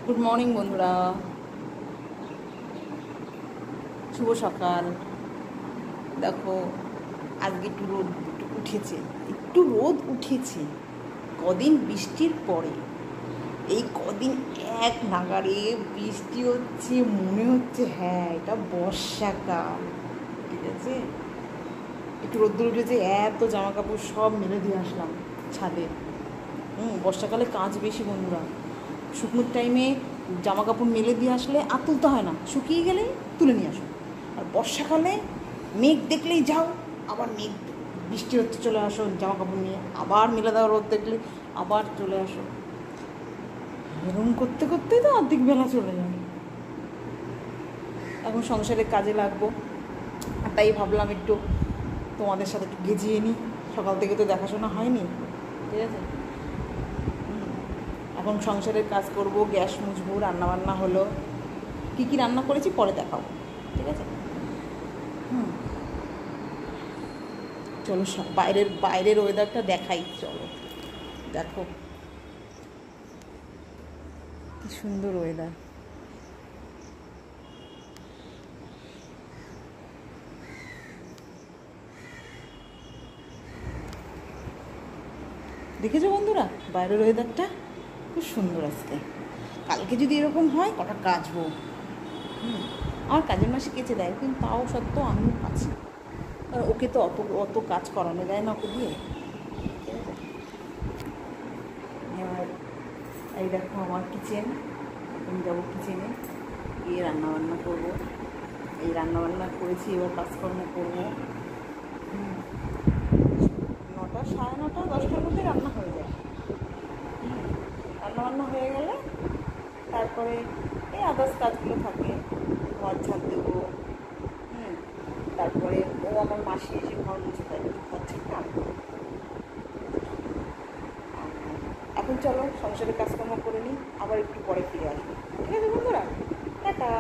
Good morning বন্ধুরা, শুভ সকাল। দেখো, আজকে একটু রোদ উঠেছে, একটু রোদ উঠেছে। কদিন বৃষ্টির পরে এই কদিন এক নাগাড়ে বৃষ্টি হচ্ছে, মনে হচ্ছে হ্যাঁ এটা বর্ষাকাল। ঠিক আছে, একটু রোদ্দুর উঠেছে, এত জামা কাপড় সব মেলে দিয়ে আসলাম ছাদে। বর্ষাকালে কাজ বেশি বন্ধুরা। শুকনোর টাইমে জামা কাপড় মেলে দিয়ে আসলে আর তুলতে হয় না, শুকিয়ে গেলে তুলে নিয়ে আসো। আর বর্ষাকালে মেঘ দেখলেই যাও, আবার মেঘ বৃষ্টি হচ্ছে চলে আসো জামা কাপড় নিয়ে, আবার মেলে দাও, রোদ দেখলে আবার চলে আসো। এরকম করতে করতেই তো অর্ধেক বেলা চলে যায়। এখন সংসারের কাজে লাগবো, আর তাই ভাবলাম একটু তোমাদের সাথে একটু গেজিয়ে নিই। সকাল থেকে তো দেখাশোনা হয়নি, ঠিক আছে। এখন সংসারের কাজ করব, গ্যাস মুছবো, রান্নাবান্না হলো। কী কী রান্না করেছি পরে দেখাবো, ঠিক আছে। চলো বাইরের বাইরের ওয়েদারটা দেখাই, চলো দেখো কি সুন্দর ওয়েদার। দেখেছো বন্ধুরা, বাইরের ওয়েদারটা খুব সুন্দর আজকে। কালকে যদি এরকম হয় কটা কাচবো। আমার কাজের মাসে কেচে দেয়, কিন্তু তাও সত্ত্বেও আমিও কাছি। আর ওকে তো অত অত কাজ করানো যায় না ওকে দিয়ে, ঠিক আছে। এবার এই দেখো আমার কিচেন, এখন যাবো কিচেনে গিয়ে রান্নাবান্না করবো। এই রান্নাবান্না করেছি, এবার কাজকর্ম করবো। 9টা, 9:30, 10টার মধ্যে রান্না হয়ে যায়। রান্নাবান্না হয়ে গেলে তারপরে এই আদার্স কাজগুলো থাকে, ঘর ঝাড় দেবো। তারপরে আমার মাসি এসে ঘর মুছে দেয়, ঘর ঝাড়তাম। এখন চলো সংসারের কাজকর্ম করে নিই, আবার একটু পরে ফিরে আসবো, ঠিক আছে বন্ধুরা, টাটা।